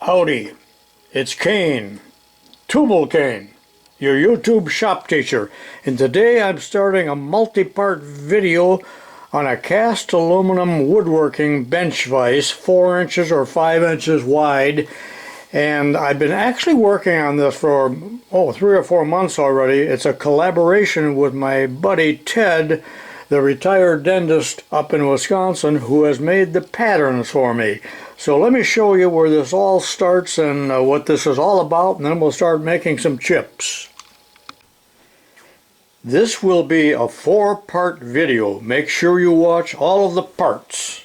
Howdy, it's Cain, tubalcain, your YouTube shop teacher, and today I'm starting a multi-part video on a cast aluminum woodworking bench vise, 4 inches or 5 inches wide. And I've been actually working on this for 3 or 4 months already. It's a collaboration with my buddy Ted, the retired dentist up in Wisconsin, who has made the patterns for me. So let me show you where this all starts and what this is all about, and then we'll start making some chips. This will be a 4-part video. Make sure you watch all of the parts.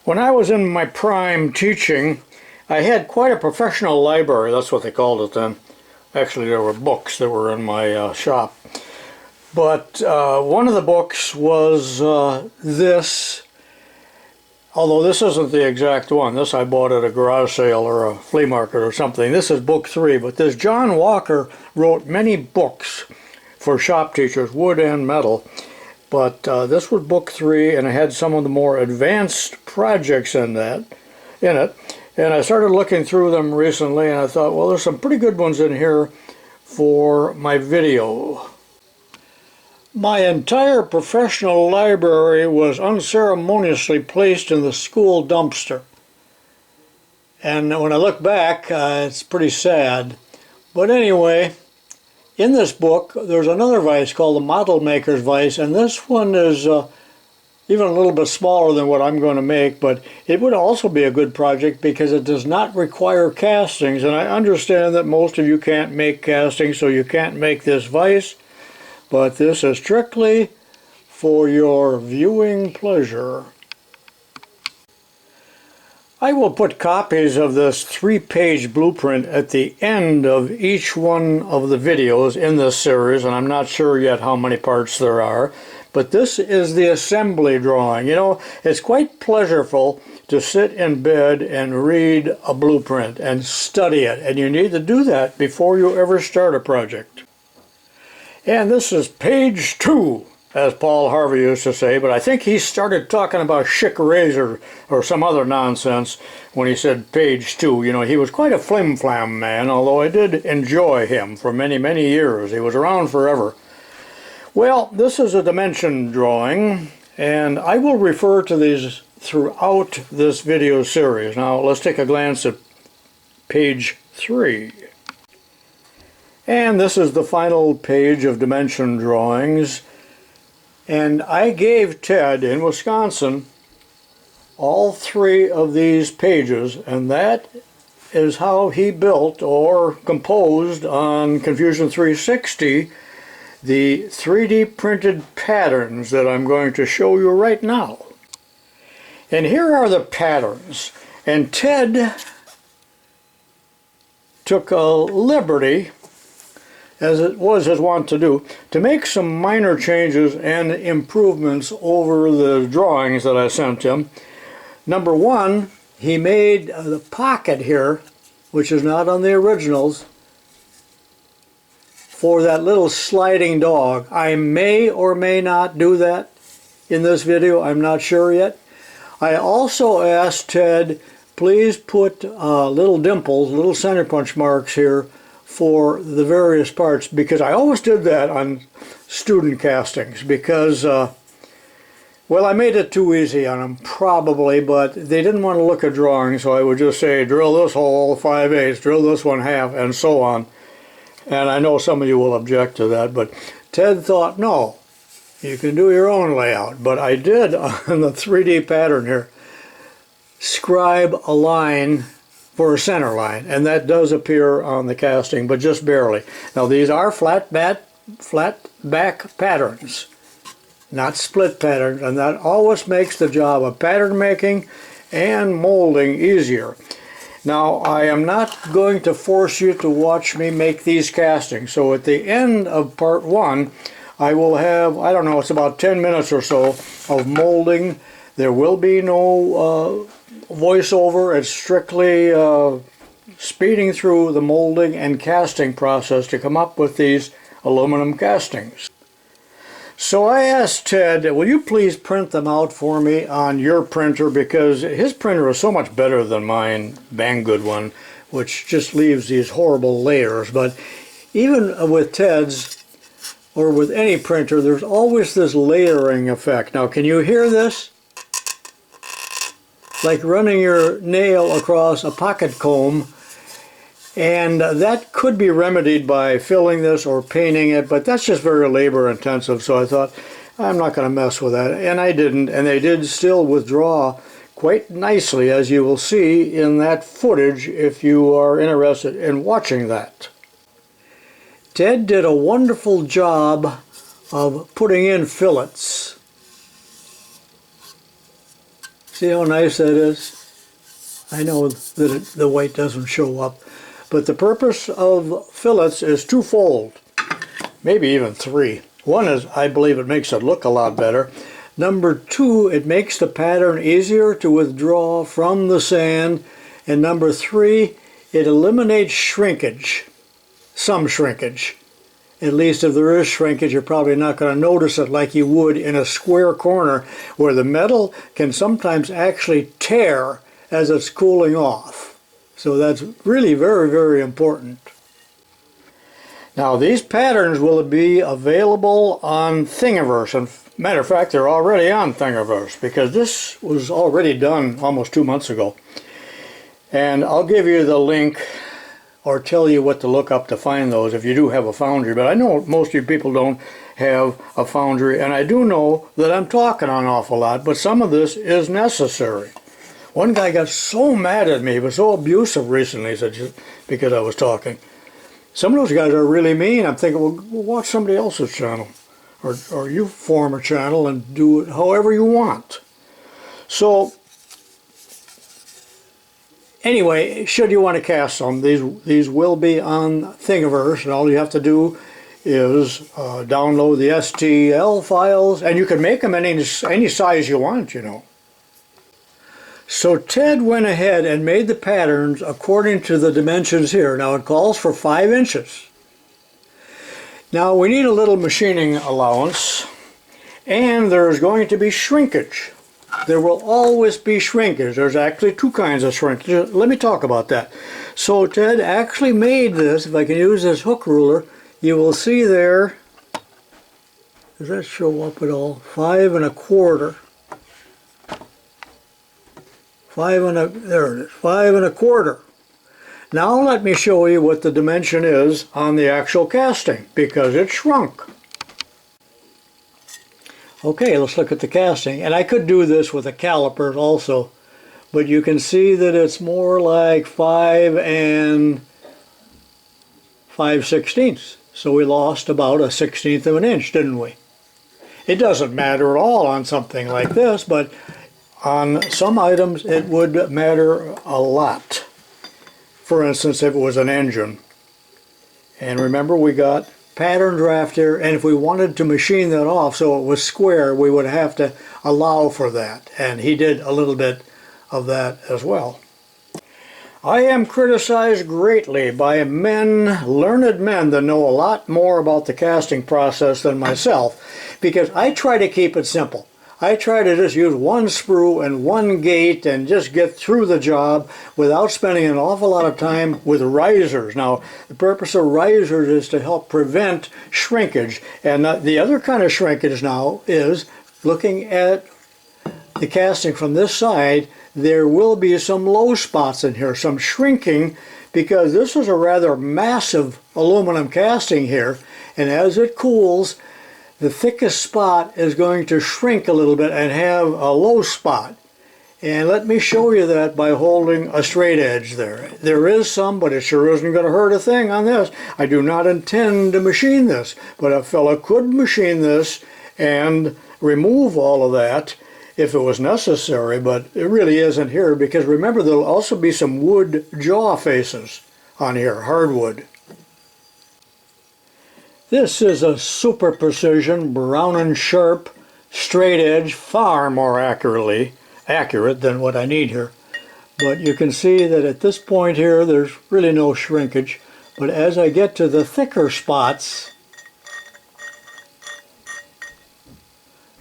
When I was in my prime teaching, I had quite a professional library. That's what they called it then. Actually, there were books that were in my shop. But one of the books was this, although this isn't the exact one. This I bought at a garage sale or a flea market or something. This is book 3, but this John Walker wrote many books for shop teachers, wood and metal. But this was book 3, and it had some of the more advanced projects in it. And I started looking through them recently, and I thought, well, there's some pretty good ones in here for my video. My entire professional library was unceremoniously placed in the school dumpster. And when I look back, it's pretty sad. But anyway, in this book, there's another vise called the Model Maker's Vise, and this one is even a little bit smaller than what I'm going to make, but it would also be a good project because it does not require castings, and I understand that most of you can't make castings, so you can't make this vise. But this is strictly for your viewing pleasure. I will put copies of this 3-page blueprint at the end of each one of the videos in this series, and I'm not sure yet how many parts there are. But this is the assembly drawing. You know, it's quite pleasurable to sit in bed and read a blueprint and study it, and you need to do that before you ever start a project. And this is page 2, as Paul Harvey used to say, but I think he started talking about Schick razor or some other nonsense when he said page 2. You know, he was quite a flim-flam man, although I did enjoy him for many, many years. He was around forever. Well, this is a dimension drawing, and I will refer to these throughout this video series. Now, let's take a glance at page 3. And this is the final page of dimension drawings. And I gave Ted in Wisconsin all 3 of these pages, and that is how he built or composed on Confusion 360 the 3D printed patterns that I'm going to show you right now. And here are the patterns. And Ted took a liberty, as it was his wont to do, to make some minor changes and improvements over the drawings that I sent him. Number 1, he made the pocket here, which is not on the originals, for that little sliding dog. I may or may not do that in this video, I'm not sure yet. I also asked Ted, please put little dimples, little center punch marks here for the various parts, because I always did that on student castings because, well, I made it too easy on them, probably, but they didn't want to look at drawings, so I would just say, drill this hole 5/8, drill this one half, and so on. And I know some of you will object to that, but Ted thought, no, you can do your own layout. But I did, on the 3D pattern here, scribe a line for a center line, and that does appear on the casting, but just barely. Now these are flat back patterns, not split patterns, and that always makes the job of pattern making and molding easier. Now I am not going to force you to watch me make these castings, so at the end of part 1 I will have, I don't know, it's about 10 minutes or so of molding. There will be no voiceover. It's strictly speeding through the molding and casting process to come up with these aluminum castings. So I asked Ted, will you please print them out for me on your printer, because his printer is so much better than mine, Banggood one, which just leaves these horrible layers. But even with Ted's, or with any printer, there's always this layering effect. Now, can you hear this? Like running your nail across a pocket comb. And that could be remedied by filling this or painting it, but that's just very labor intensive, so I thought, I'm not going to mess with that. And I didn't, and they did still withdraw quite nicely, as you will see in that footage if you are interested in watching that. Ted did a wonderful job of putting in fillets. See how nice that is? I know that the white doesn't show up. But the purpose of fillets is twofold, maybe even three. One is, I believe it makes it look a lot better. Number two, it makes the pattern easier to withdraw from the sand. And number three, it eliminates shrinkage, some shrinkage. At least if there is shrinkage, you're probably not going to notice it like you would in a square corner where the metal can sometimes actually tear as it's cooling off. So that's really very, very important. Now these patterns will be available on Thingiverse. And matter of fact, they're already on Thingiverse because this was already done almost 2 months ago. And I'll give you the link or tell you what to look up to find those if you do have a Foundry. But I know most of you people don't have a Foundry, and I do know that I'm talking an awful lot, but some of this is necessary. One guy got so mad at me, he was so abusive recently, said, because I was talking. Some of those guys are really mean. I'm thinking, well, watch somebody else's channel. Or you form a channel and do it however you want. So, anyway, should you want to cast some, these will be on Thingiverse, and all you have to do is download the STL files, and you can make them any size you want, you know. So Ted went ahead and made the patterns according to the dimensions here. Now it calls for 5 inches. Now we need a little machining allowance, and there's going to be shrinkage. There will always be shrinkage. There's actually 2 kinds of shrinkage. Let me talk about that. So Ted actually made this. If I can use this hook ruler, you will see there, does that show up at all? 5 1/4. There it is, 5 1/4. Now let me show you what the dimension is on the actual casting, because it shrunk. Okay, let's look at the casting. And I could do this with a caliper also, but you can see that it's more like 5 5/16. So we lost about 1/16 of an inch, didn't we? It doesn't matter at all on something like this, but on some items it would matter a lot. For instance, if it was an engine. And remember, we got pattern draft here, and if we wanted to machine that off so it was square, we would have to allow for that. And he did a little bit of that as well. I am criticized greatly by men, learned men that know a lot more about the casting process than myself, because I try to keep it simple. I try to just use one sprue and one gate and just get through the job without spending an awful lot of time with risers. Now, the purpose of risers is to help prevent shrinkage. And the other kind of shrinkage now is, looking at the casting from this side, there will be some low spots in here, some shrinking, because this is a rather massive aluminum casting here, and as it cools, the thickest spot is going to shrink a little bit and have a low spot. And let me show you that by holding a straight edge there. There is some, but it sure isn't going to hurt a thing on this. I do not intend to machine this, but a fella could machine this and remove all of that if it was necessary, but it really isn't here, because remember, there'll also be some wood jaw faces on here, hardwood. This is a super precision, brown and sharp, straight edge, far more accurate than what I need here. But you can see that at this point here, there's really no shrinkage. But as I get to the thicker spots,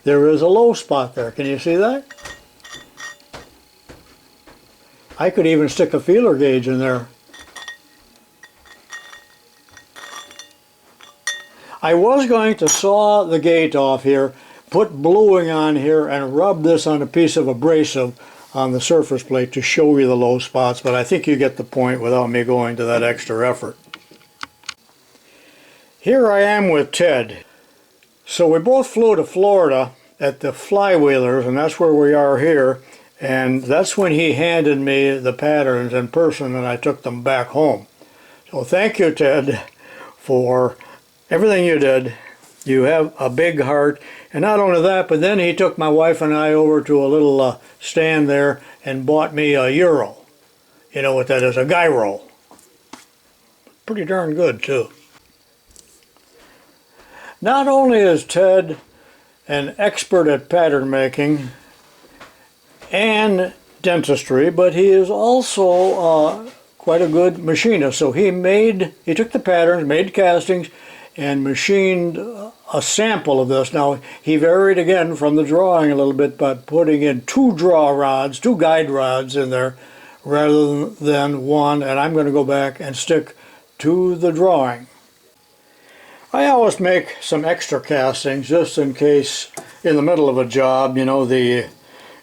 there is a low spot there. Can you see that? I could even stick a feeler gauge in there. I was going to saw the gate off here, put bluing on here, and rub this on a piece of abrasive on the surface plate to show you the low spots, but I think you get the point without me going to that extra effort. Here I am with Ted. So we both flew to Florida at the Flywheelers, and that's where we are here, and that's when he handed me the patterns in person and I took them back home. So thank you, Ted, for everything you did. You have a big heart. And not only that, but then he took my wife and I over to a little stand there and bought me a Euro. You know what that is, a gyro. Pretty darn good, too. Not only is Ted an expert at pattern making and dentistry, but he is also quite a good machinist. So he took the patterns, made castings, and machined a sample of this. Now, he varied again from the drawing a little bit by putting in two guide rods in there rather than one, and I'm going to go back and stick to the drawing. I always make some extra castings just in case in the middle of a job, you know,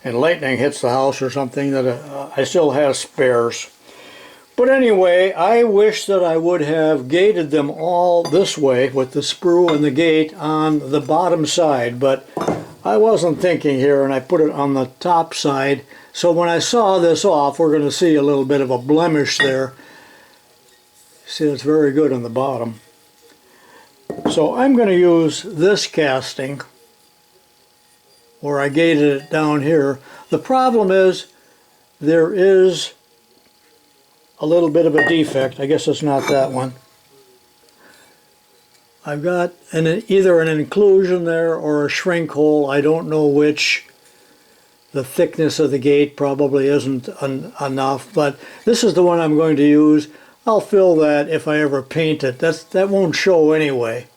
and lightning hits the house or something, that I still have spares. But anyway, I wish that I would have gated them all this way with the sprue and the gate on the bottom side, but I wasn't thinking here and I put it on the top side. So when I saw this off, we're going to see a little bit of a blemish there. See, it's very good on the bottom. So I'm going to use this casting where I gated it down here. The problem is there is a little bit of a defect. I guess it's not that one. I've got either an inclusion there or a shrink hole. I don't know which. The thickness of the gate probably isn't enough, but this is the one I'm going to use. I'll fill that if I ever paint it. That won't show anyway,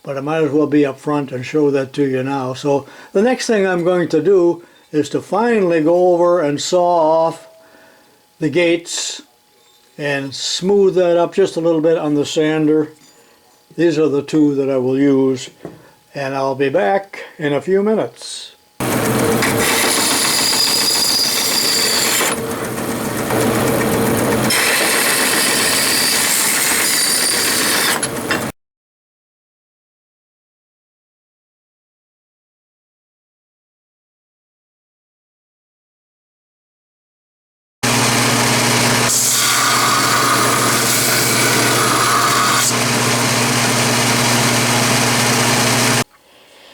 but I might as well be up front and show that to you now. So the next thing I'm going to do is to finally go over and saw off the gates and smooth that up just a little bit on the sander. These are the two that I will use, and I'll be back in a few minutes.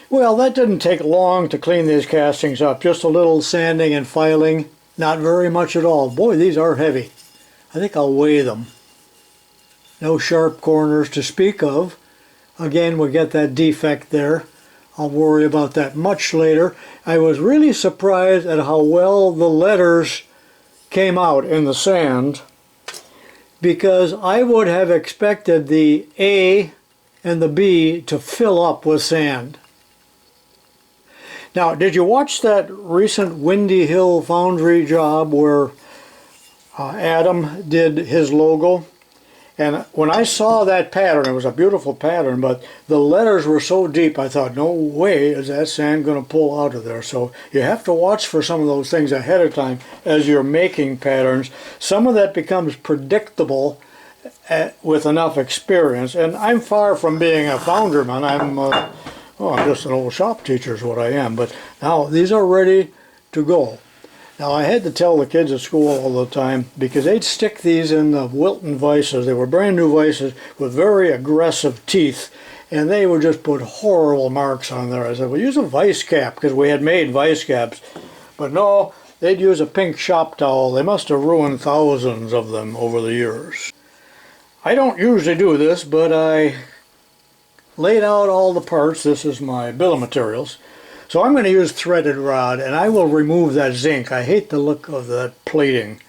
Well, that didn't take long to clean these castings up. Just a little sanding and filing. Not very much at all. Boy, these are heavy. I think I'll weigh them. No sharp corners to speak of. Again, we'll get that defect there. I'll worry about that much later. I was really surprised at how well the letters came out in the sand, because I would have expected the A and the B to fill up with sand. Now, did you watch that recent Windy Hill Foundry job where Adam did his logo? And when I saw that pattern, it was a beautiful pattern, but the letters were so deep, I thought, no way is that sand going to pull out of there. So you have to watch for some of those things ahead of time as you're making patterns. Some of that becomes predictable with enough experience. And I'm far from being a founderman. I'm just an old shop teacher is what I am. But now these are ready to go. Now I had to tell the kids at school all the time, because they'd stick these in the Wilton vices. They were brand new vices with very aggressive teeth, and they would just put horrible marks on there. I said, well, use a vice cap, because we had made vice caps. But no, they'd use a pink shop towel. They must have ruined thousands of them over the years. I don't usually do this, but I laid out all the parts. This is my bill of materials. So I'm going to use threaded rod, and I will remove that zinc. I hate the look of that plating.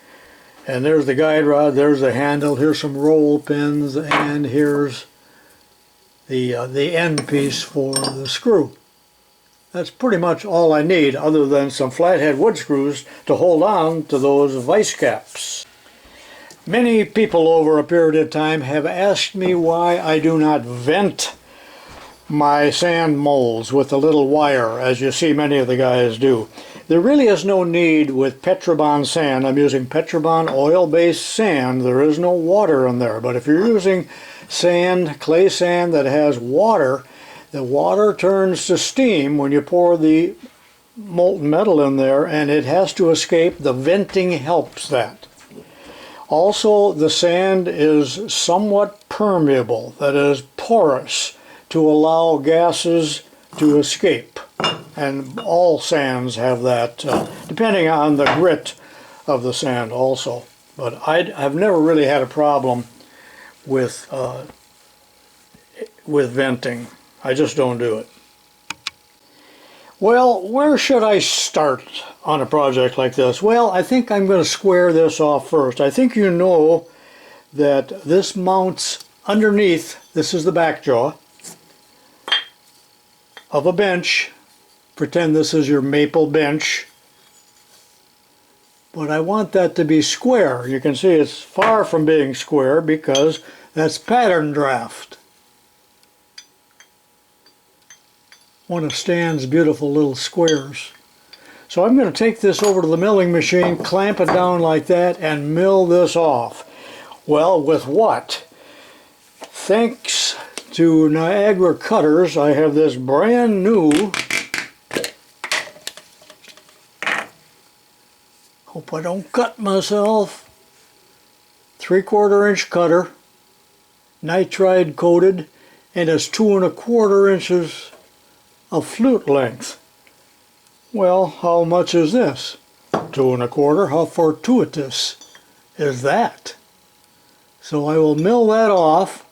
And there's the guide rod, there's the handle, here's some roll pins, and here's the end piece for the screw. That's pretty much all I need, other than some flathead wood screws to hold on to those vise caps. Many people over a period of time have asked me why I do not vent my sand molds with a little wire, as you see many of the guys do. There really is no need with Petrobond sand. I'm using Petrobond oil-based sand. There is no water in there. But if you're using sand, clay sand that has water, the water turns to steam when you pour the molten metal in there, and it has to escape. The venting helps that. Also, the sand is somewhat permeable, that is porous, to allow gases to escape. And all sands have that, depending on the grit of the sand also. But I've never really had a problem with venting. I just don't do it. Well, where should I start on a project like this? Well, I think I'm going to square this off first. I think you know that this mounts underneath, this is the back jaw of a bench. Pretend this is your maple bench. But I want that to be square. You can see it's far from being square because that's pattern draft. One of Stan's beautiful little squares. So I'm going to take this over to the milling machine, clamp it down like that, and mill this off. Well, with what? Thanks to Niagara Cutters, I have this brand new, hope I don't cut myself, 3/4 inch cutter, nitride coated, and it's 2 1/4 inches of flute length. Well, how much is this? 2 1/4. How fortuitous is that? So I will mill that off,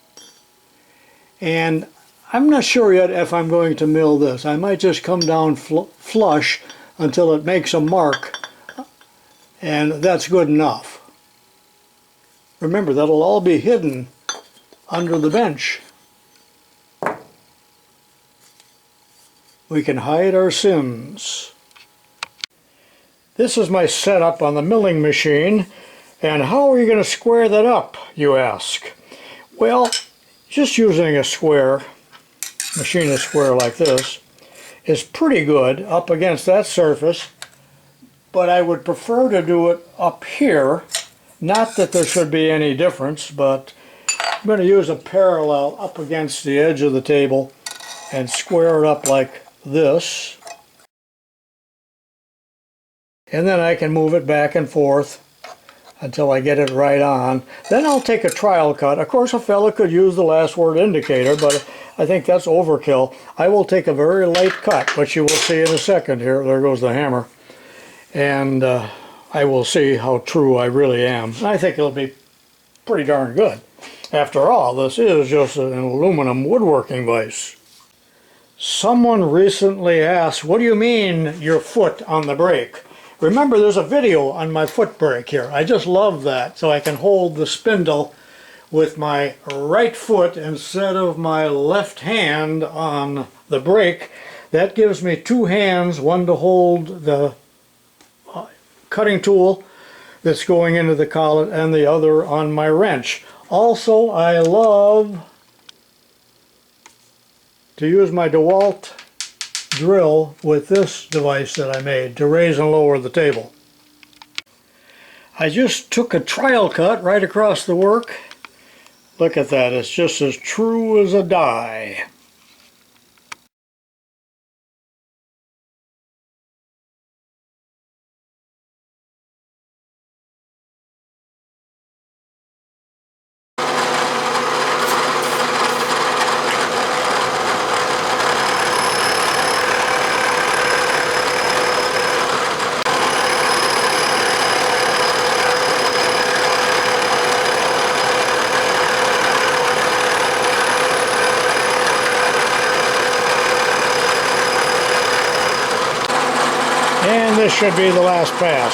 and I'm not sure yet if I'm going to mill this. I might just come down flush until it makes a mark, and that's good enough. Remember, that'll all be hidden under the bench. We can hide our sins. This is my setup on the milling machine, and how are you going to square that up, you ask? Well, just using a square, machinist square like this, is pretty good up against that surface, but I would prefer to do it up here. Not that there should be any difference, but I'm going to use a parallel up against the edge of the table and square it up like this. And then I can move it back and forth until I get it right on. Then I'll take a trial cut. Of course, a fella could use the last word indicator, but I think that's overkill. I will take a very light cut, which you will see in a second here. There goes the hammer. And I will see how true I really am. I think it'll be pretty darn good. After all, this is just an aluminum woodworking vise. Someone recently asked, what do you mean your foot on the brake? Remember, there's a video on my foot brake here. I just love that, so I can hold the spindle with my right foot instead of my left hand on the brake. That gives me two hands, one to hold the cutting tool that's going into the collet and the other on my wrench. Also, I love to use my DeWalt drill with this device that I made to raise and lower the table. I just took a trial cut right across the work. Look at that, it's just as true as a die. And this should be the last pass.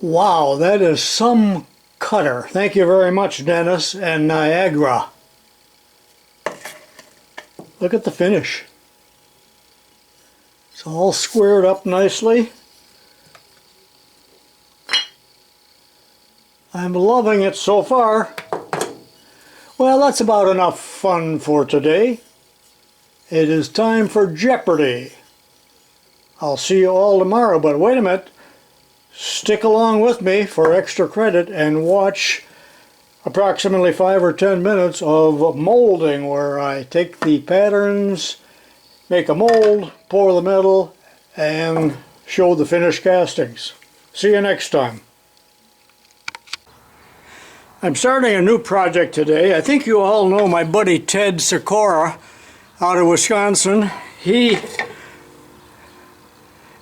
Wow, that is some cutter. Thank you very much, Dennis and Niagara. Look at the finish. It's all squared up nicely. I'm loving it so far. Well, that's about enough fun for today. It is time for Jeopardy! I'll see you all tomorrow, but wait a minute. Stick along with me for extra credit and watch approximately 5 or 10 minutes of molding, where I take the patterns, make a mold, pour the metal, and show the finished castings. See you next time. I'm starting a new project today. I think you all know my buddy Tedsykora out of Wisconsin. He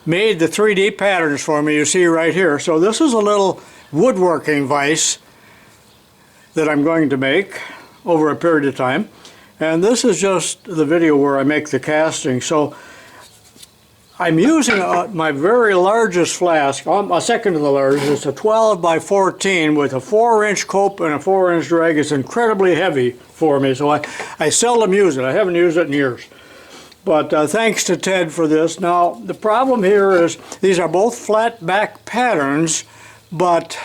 made the 3D patterns for me, you see right here. So this is a little woodworking vise that I'm going to make over a period of time. And this is just the video where I make the casting. So I'm using my very largest flask, a second to the largest. It's a 12 by 14 with a 4-inch cope and a 4-inch drag. It's incredibly heavy for me, so I seldom use it. I haven't used it in years. But thanks to Ted for this. Now, the problem here is these are both flat back patterns, but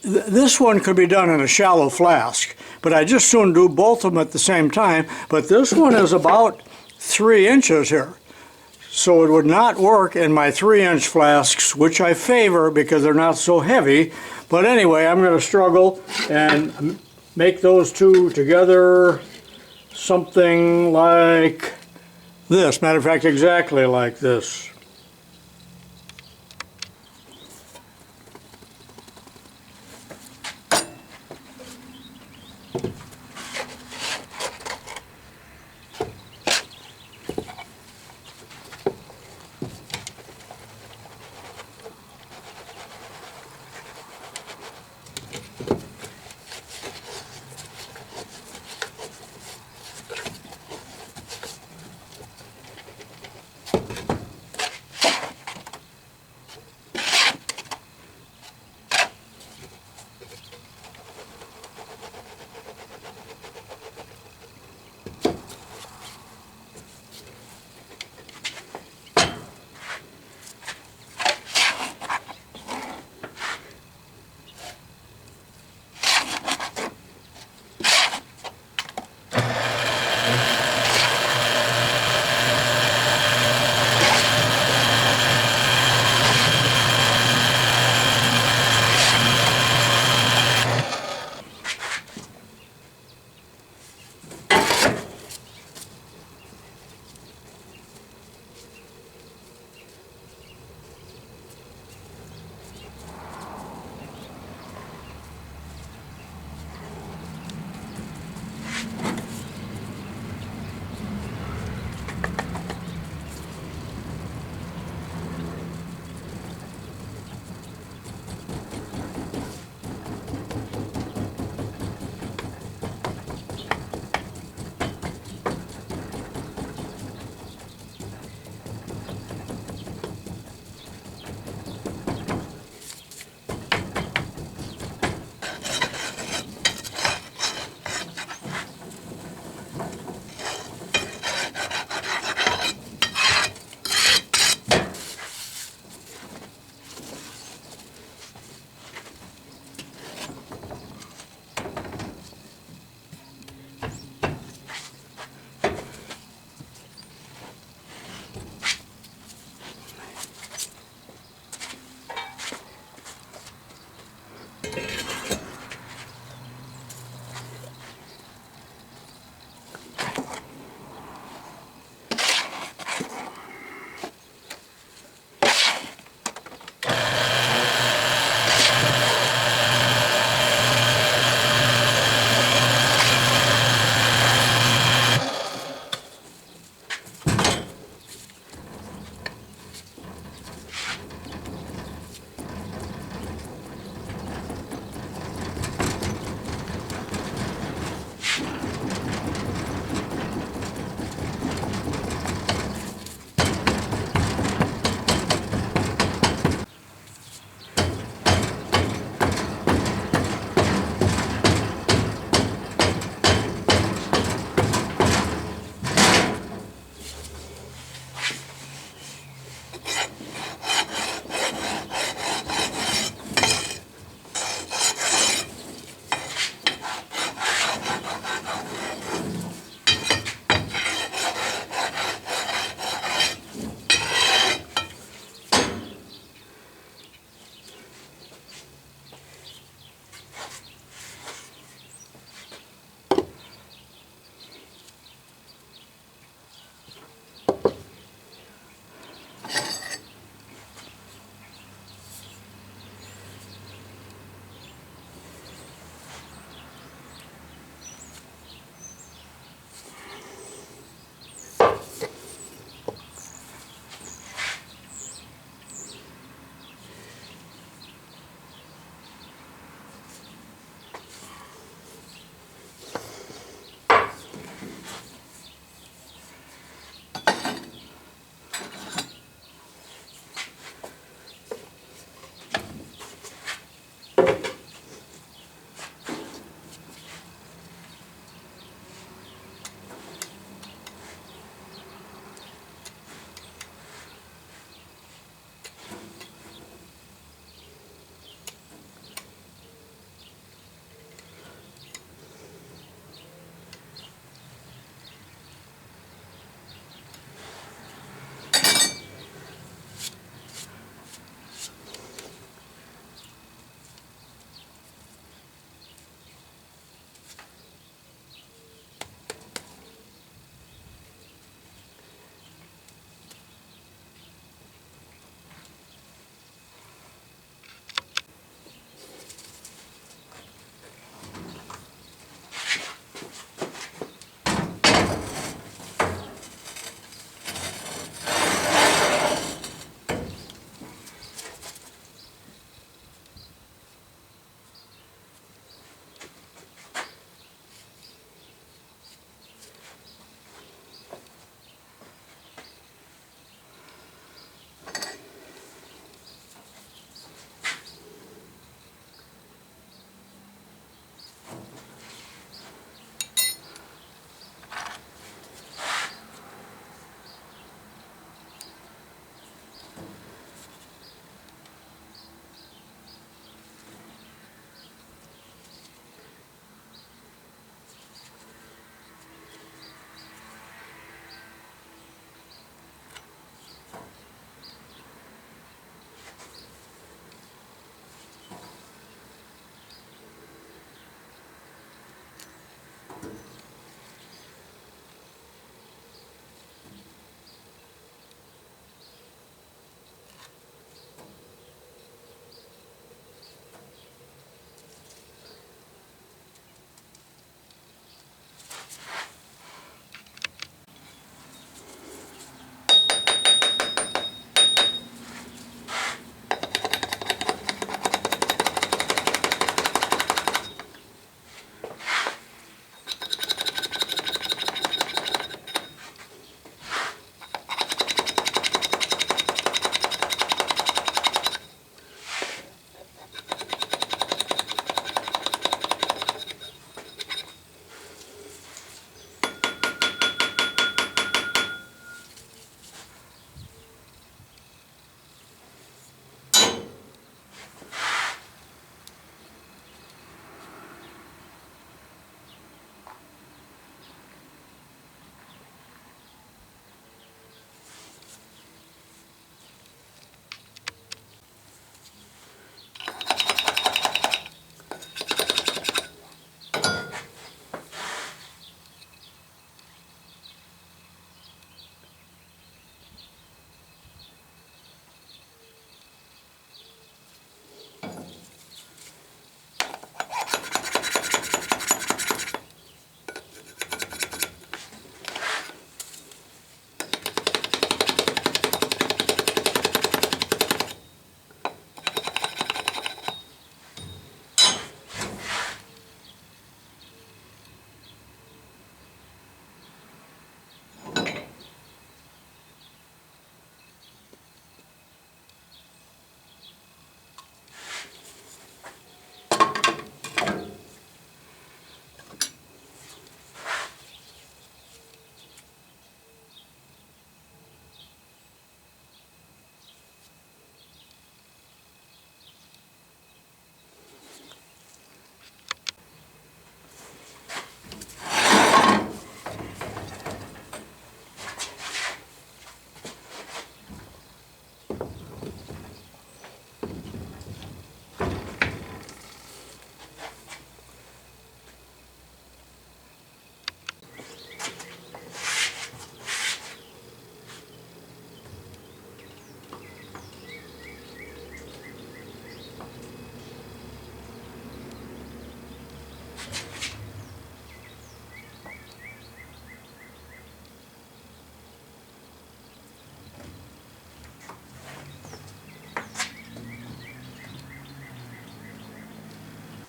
this one could be done in a shallow flask. But I just soon do both of them at the same time. But this one is about 3 inches here. So it would not work in my 3-inch flasks, which I favor because they're not so heavy. But anyway, I'm going to struggle and make those two together. Something like this. Matter of fact, exactly like this.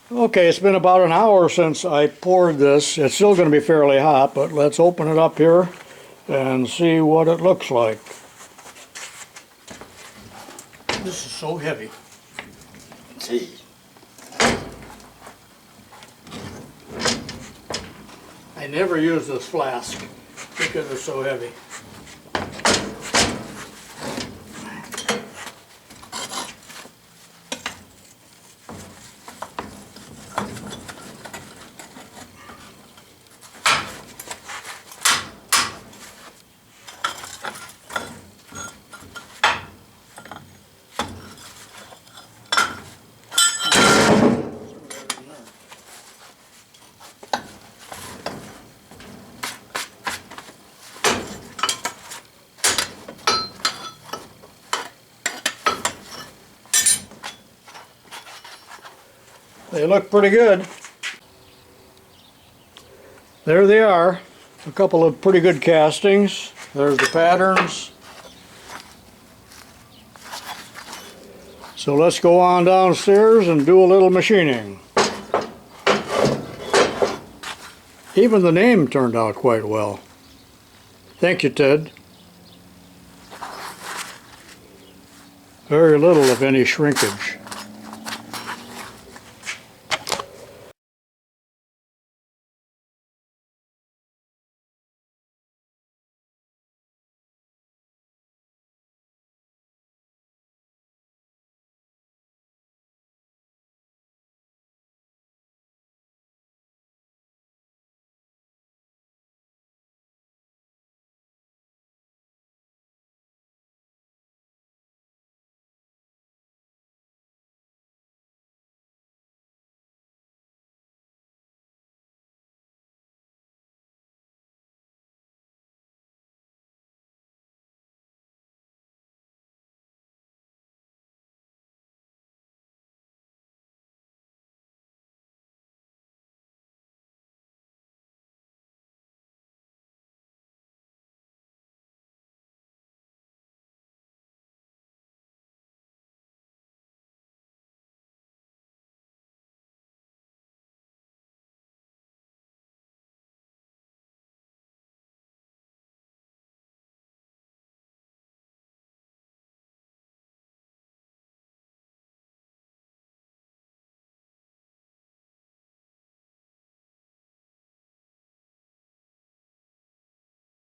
Okay, it's been about an hour since I poured this. It's still going to be fairly hot, but let's open it up here and see what it looks like. This is so heavy. Let's see. I never use this flask because it's so heavy. They look pretty good. There they are. A couple of pretty good castings. There's the patterns. So let's go on downstairs and do a little machining. Even the name turned out quite well. Thank you, Ted. Very little, if any, shrinkage.